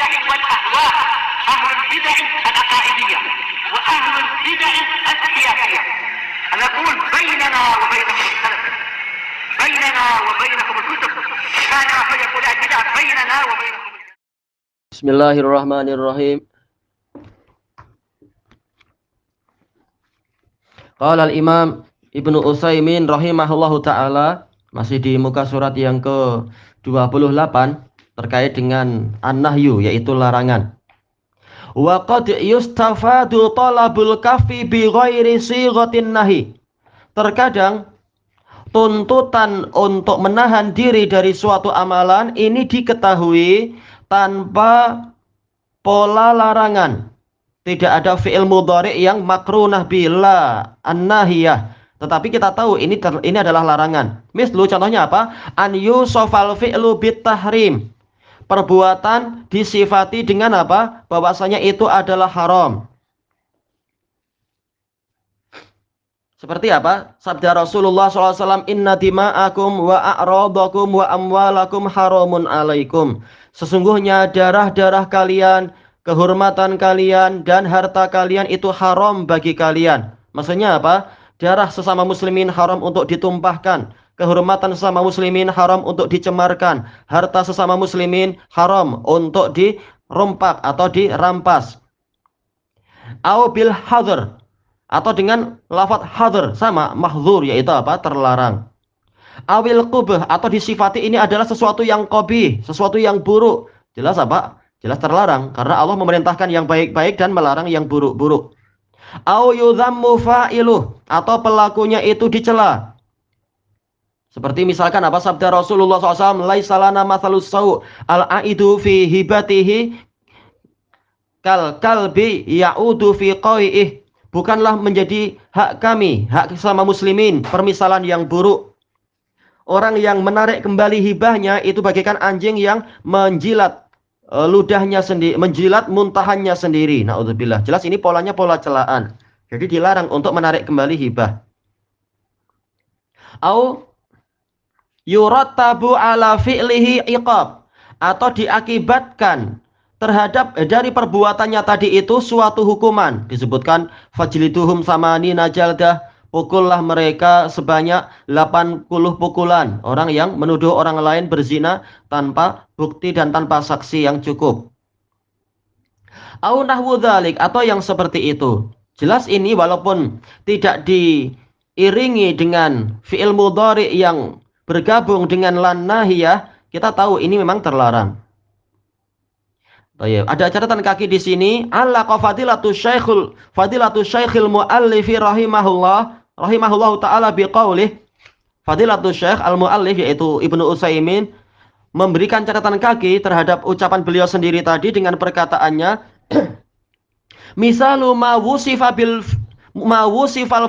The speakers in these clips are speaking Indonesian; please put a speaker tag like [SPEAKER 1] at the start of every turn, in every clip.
[SPEAKER 1] البدع والأهواء، أهل البدع العقائدية وأهل البدع السياسية. نقول بيننا وبينكم السلف، بيننا وبينكم الكتب، كان فيقول البدع بيننا وبينكم.
[SPEAKER 2] Bismillahirrahmanirrahim. Qala al-Imam Ibnu Utsaimin rahimahullahu taala, masih di muka surat yang ke-28 terkait dengan an-nahyu, yaitu larangan. Wa qad yustafadu talabul kafi bi ghairi sighatin nahi. Terkadang tuntutan untuk menahan diri dari suatu amalan ini diketahui tanpa pola larangan. Tidak ada fi'il mudhari yang makrunah bila an-nahiyah. Tetapi kita tahu ini adalah larangan. Mislu, contohnya apa? An yusofal fi'lu bit tahrim. Perbuatan disifati dengan apa? Bahwasanya itu adalah haram. Seperti apa? Sabda Rasulullah SAW, inna dima'akum wa a'radakum wa amwalakum haramun alaikum. Sesungguhnya darah-darah kalian, kehormatan kalian, dan harta kalian itu haram bagi kalian. Maksudnya apa? Darah sesama muslimin haram untuk ditumpahkan. Kehormatan sesama muslimin haram untuk dicemarkan. Harta sesama muslimin haram untuk dirompak atau dirampas. Au bil hadr, atau dengan lafaz hadr sama mahdzur, yaitu apa? Terlarang. Awil qubh, atau disifati ini adalah sesuatu yang qabih, sesuatu yang buruk. Jelas apa? Jelas terlarang, karena Allah memerintahkan yang baik-baik dan melarang yang buruk-buruk. Au yudhammu fa'iluh, atau pelakunya itu dicela. Seperti misalkan apa sabda Rasulullah SAW, laisa lana mathalus sau' al-aidu fi hibatihi kal kalbi ya'udu fi qai'ih. Bukanlah menjadi hak kami, hak sesama muslimin, permisalan yang buruk. Orang yang menarik kembali hibahnya itu bagaikan anjing yang menjilat ludahnya sendiri, menjilat muntahannya sendiri. Naudzubillah. Jelas ini polanya pola celaan. Jadi dilarang untuk menarik kembali hibah. Au yurattabu ala fi'lihi iqab, atau diakibatkan terhadap dari perbuatannya tadi itu suatu hukuman. Disebutkan fajliduhum samanina jaldah, pukullah mereka sebanyak 80 pukulan. Orang yang menuduh orang lain berzina tanpa bukti dan tanpa saksi yang cukup. Au nahwu dzalik, atau yang seperti itu. Jelas ini walaupun tidak diiringi dengan fi'il mudhari yang bergabung dengan lan nahiyah, kita tahu ini memang terlarang. Baik, ada catatan kaki di sini. Allaqa fadilatu syaikhil muallifi rahimahullahu taala biqaulih. Fadilatu syekh al-muallif, yaitu Ibnu Utsaimin, memberikan catatan kaki terhadap ucapan beliau sendiri tadi dengan perkataannya, misalu ma wusifal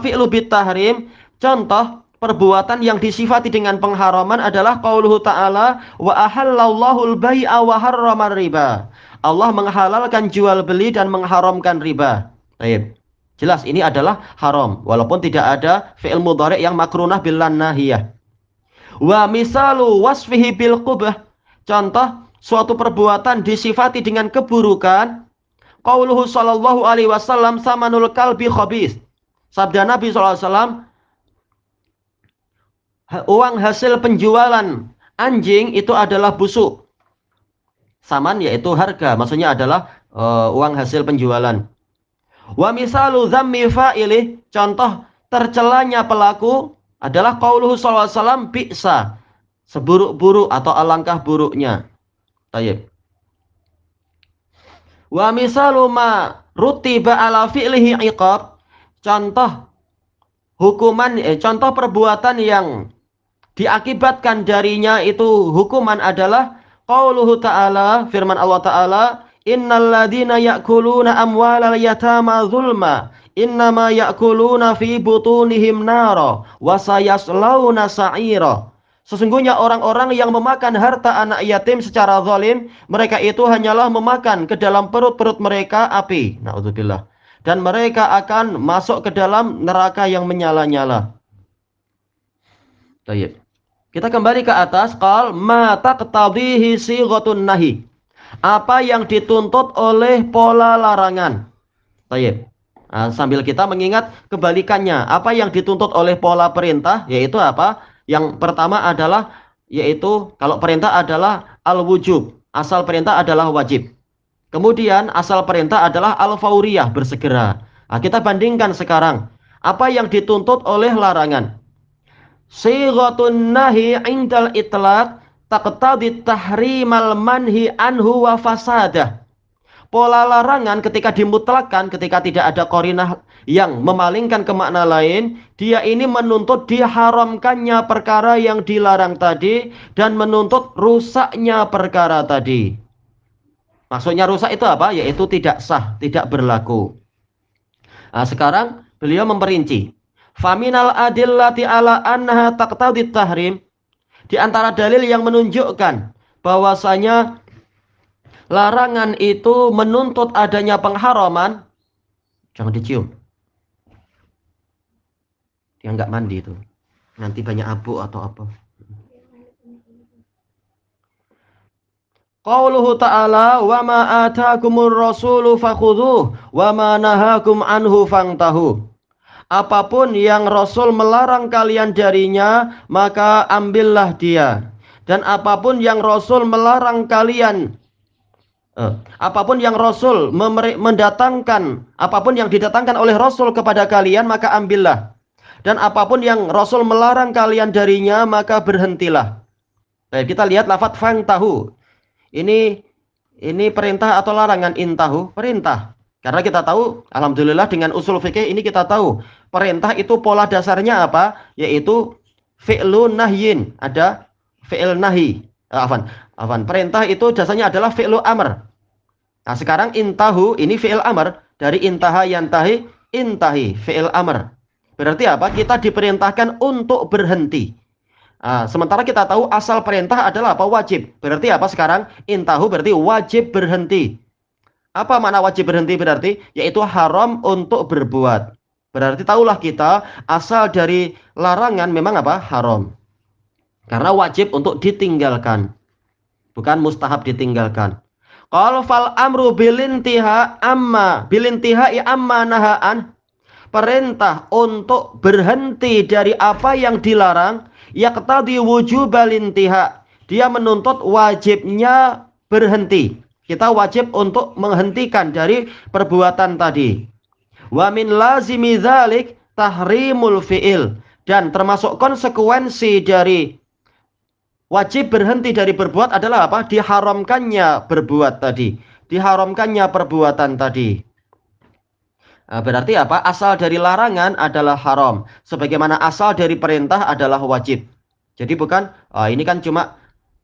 [SPEAKER 2] fi'lu bit tahrim. Contoh perbuatan yang disifati dengan pengharaman adalah qauluhu ta'ala wa ahallallahu al-bai'a wa harrama riba. Allah menghalalkan jual beli dan mengharamkan riba. Baik. Jelas ini adalah haram walaupun tidak ada fi'il mudhari yang makrunah bil nahiyah. Wa misalu wasfihi bil qubh. Contoh suatu perbuatan disifati dengan keburukan, qauluhu sallallahu alaihi wasallam samanul kalbi khabis. Sabda Nabi sallallahu alaihi wasallam, uang hasil penjualan anjing itu adalah busuk. Saman yaitu harga, maksudnya adalah uang hasil penjualan. Wa misalu dhammi fa'ilih, contoh tercelanya pelaku adalah qauluhu sallallahu alaihi wasallam bi'sa, seburuk-buruk atau alangkah buruknya. Tayyib. Wa misalu ma rutiba ala fi'lihi iqab, contoh hukuman contoh perbuatan yang diakibatkan darinya itu hukuman adalah qauluhu ta'ala, firman Allah ta'ala, innal ladzina ya'kuluna amwalal yatama zulma innama ya'kuluna fi butunihim nara wa sayaslawna sa'ira. Sesungguhnya orang-orang yang memakan harta anak yatim secara zalim, mereka itu hanyalah memakan ke dalam perut-perut mereka api. Na'udzubillah. Dan mereka akan masuk ke dalam neraka yang menyala-nyala. Baik. Kita kembali ke atas. Qal ma taqtadhihi sighatun nahi. Apa yang dituntut oleh pola larangan? Baik. Nah, sambil kita mengingat kebalikannya, apa yang dituntut oleh pola perintah, yaitu apa? Yang pertama adalah, yaitu kalau perintah adalah al-wujub, asal perintah adalah wajib. Kemudian asal perintah adalah al-fauriyah, bersegera. Nah, kita bandingkan sekarang, apa yang dituntut oleh larangan? Sighatun nahi indal itlaq taqtadi tahrimal manhi anhu wa fasadah. Pola larangan ketika dimutlakan, ketika tidak ada qarinah yang memalingkan ke makna lain, dia ini menuntut diharamkannya perkara yang dilarang tadi dan menuntut rusaknya perkara tadi. Maksudnya rusak itu apa? Yaitu tidak sah, tidak berlaku. Nah, sekarang beliau memperinci. Faminal adillati ala anha taqtadi tahrim. Di antara dalil yang menunjukkan bahwasanya larangan itu menuntut adanya pengharaman. Jangan dicium. Dia nggak mandi itu. Nanti banyak abu atau apa. Qauluhu ta'ala wa ma atakumur rasulu fakhudhuh wa ma nahakum anhu fangtahu. Apapun yang Rasul melarang kalian darinya, maka ambillah dia. Dan apapun yang Rasul melarang kalian, apapun yang Rasul mendatangkan, apapun yang didatangkan oleh Rasul kepada kalian, maka ambillah. Dan apapun yang Rasul melarang kalian darinya, maka berhentilah. Baik, kita lihat lafadz fangtahu. Ini perintah atau larangan? Intahu, perintah. Karena kita tahu, alhamdulillah dengan usul fikih ini kita tahu, perintah itu pola dasarnya apa? Yaitu fi'lu nahyin, ada fi'il nahi. Perintah itu dasarnya adalah fi'lu amr. Nah, sekarang intahu ini fi'il amr, dari intaha yantahi, intahi, fi'il amr. Berarti apa? Kita diperintahkan untuk berhenti. Nah, sementara kita tahu asal perintah adalah apa? Wajib. Berarti apa sekarang? Intahu berarti wajib berhenti. Apa makna wajib berhenti berarti? Yaitu haram untuk berbuat. Berarti tahulah kita asal dari larangan memang apa? Haram. Karena wajib untuk ditinggalkan. Bukan mustahab ditinggalkan. Qala fal amru bilintiha amma nahaan. Perintah untuk berhenti dari apa yang dilarang, yaqtadi wujubal intiha. Dia menuntut wajibnya berhenti. Kita wajib untuk menghentikan dari perbuatan tadi. Wa min lazimi dzalik tahrimul fi'il. Dan termasuk konsekuensi dari wajib berhenti dari berbuat adalah apa? Diharamkannya berbuat tadi. Diharamkannya perbuatan tadi. Nah, berarti apa? Asal dari larangan adalah haram. Sebagaimana asal dari perintah adalah wajib. Jadi bukan, ini kan cuma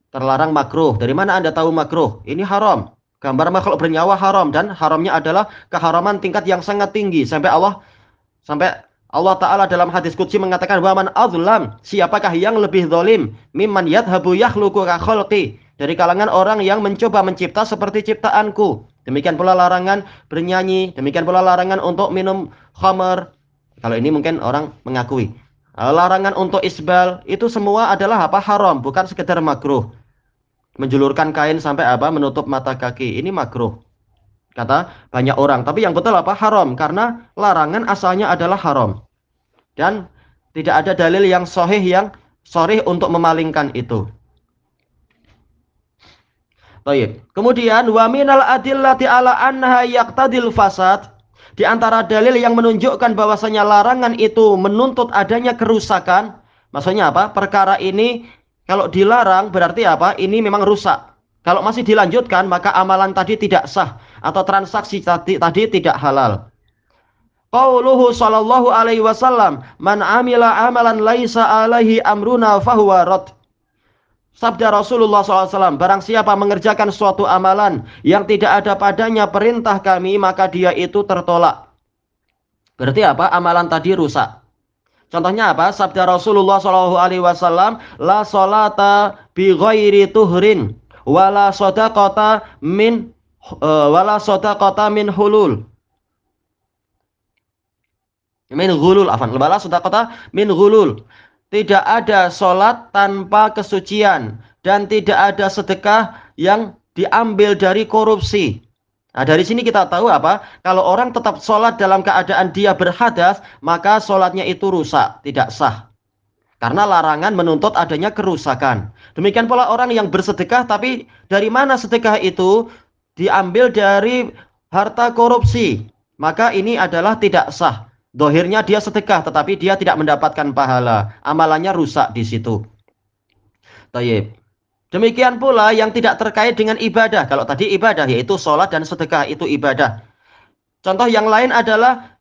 [SPEAKER 2] terlarang makruh. Dari mana Anda tahu makruh? Ini haram. Gambar makhluk bernyawa haram. Dan haramnya adalah keharaman tingkat yang sangat tinggi. Sampai Allah Ta'ala dalam hadis qudsi mengatakan, wa man azlam, siapakah yang lebih zalim mimman yadhabu yakhluqu ka khalqi, dari kalangan orang yang mencoba mencipta seperti ciptaanku. Demikian pula larangan bernyanyi, demikian pula larangan untuk minum khamar. Kalau ini mungkin orang mengakui. Larangan untuk isbal, itu semua adalah apa? Haram, bukan sekedar makruh. Menjulurkan kain sampai apa? Menutup mata kaki, ini makruh. Kata banyak orang, tapi yang betul apa? Haram, karena larangan asalnya adalah haram. Dan tidak ada dalil yang sahih untuk memalingkan itu. Baik. Kemudian wa minal adillati ala anha yaqtadil fasad. Di antara dalil yang menunjukkan bahwasanya larangan itu menuntut adanya kerusakan. Maksudnya apa? Perkara ini kalau dilarang berarti apa? Ini memang rusak. Kalau masih dilanjutkan maka amalan tadi tidak sah atau transaksi tadi tidak halal. Qauluhu sallallahu alaihi wasallam, man amila amalan laisa alaihi amruna fahuwa rad. Sabda Rasulullah SAW, barang siapa mengerjakan suatu amalan yang tidak ada padanya perintah kami, maka dia itu tertolak. Berarti apa? Amalan tadi rusak. Contohnya apa? Sabda Rasulullah SAW, la sholata bi ghairi tuhrin, wala sodaqata min hulul. Min ghulul, wala sodaqata min ghulul. Tidak ada sholat tanpa kesucian dan tidak ada sedekah yang diambil dari korupsi. Nah, dari sini kita tahu apa? Kalau orang tetap sholat dalam keadaan dia berhadas, maka sholatnya itu rusak, tidak sah. Karena larangan menuntut adanya kerusakan. Demikian pula orang yang bersedekah, tapi dari mana sedekah itu? Diambil dari harta korupsi. Maka ini adalah tidak sah. Dohirnya dia sedekah, tetapi dia tidak mendapatkan pahala. Amalannya rusak di situ. Tayyib. Demikian pula yang tidak terkait dengan ibadah. Kalau tadi ibadah, yaitu sholat dan sedekah, itu ibadah. Contoh yang lain adalah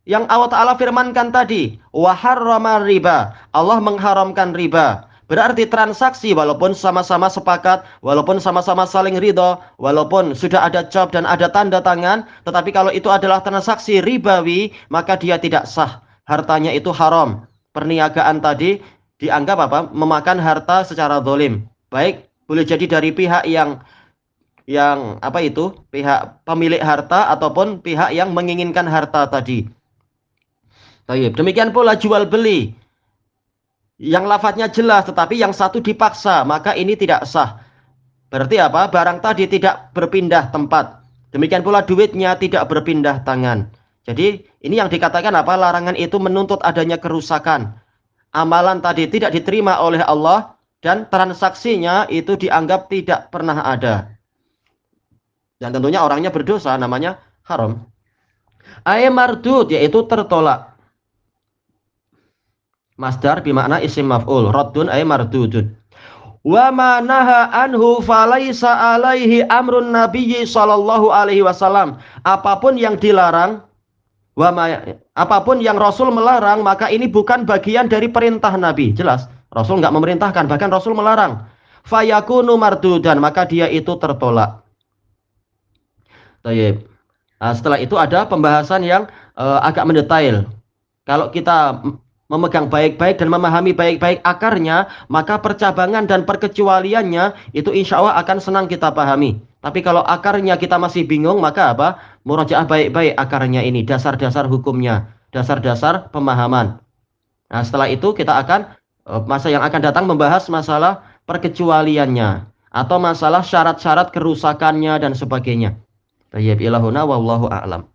[SPEAKER 2] yang Allah Ta'ala firmankan tadi. Waharrama riba. Allah mengharamkan riba. Berarti transaksi walaupun sama-sama sepakat, walaupun sama-sama saling ridho, walaupun sudah ada cap dan ada tanda tangan, tetapi kalau itu adalah transaksi ribawi, maka dia tidak sah. Hartanya itu haram. Perniagaan tadi dianggap apa? Memakan harta secara zalim. Baik, boleh jadi dari pihak yang apa itu? Pihak pemilik harta ataupun pihak yang menginginkan harta tadi. Baik, demikian pula jual beli. Yang lafadznya jelas tetapi yang satu dipaksa, maka ini tidak sah. Berarti apa? Barang tadi tidak berpindah tempat. Demikian pula duitnya tidak berpindah tangan. Jadi ini yang dikatakan apa? Larangan itu menuntut adanya kerusakan. Amalan tadi tidak diterima oleh Allah dan transaksinya itu dianggap tidak pernah ada. Dan tentunya orangnya berdosa, namanya haram. Ay mardud, yaitu tertolak. Masdar bimakna isim maf'ul. Raddun ay mardudun. Wa ma naha anhu falaisa alaihi amrun nabiyyi sallallahu alaihi wasallam. Apapun yang dilarang, apapun yang Rasul melarang, maka ini bukan bagian dari perintah Nabi. Jelas. Rasul nggak memerintahkan, bahkan Rasul melarang. Fayakunu mardudan, maka dia itu tertolak. Tayyib. Nah, setelah itu ada pembahasan yang agak mendetail. Kalau kita memegang baik-baik dan memahami baik-baik akarnya, maka percabangan dan perkecualiannya itu insya Allah akan senang kita pahami. Tapi kalau akarnya kita masih bingung, maka apa? Murajaah baik-baik akarnya ini, dasar-dasar hukumnya, dasar-dasar pemahaman. Nah, setelah itu kita akan masa yang akan datang membahas masalah perkecualiannya atau masalah syarat-syarat kerusakannya dan sebagainya. Tayyib ilahuna wallahu a'lam.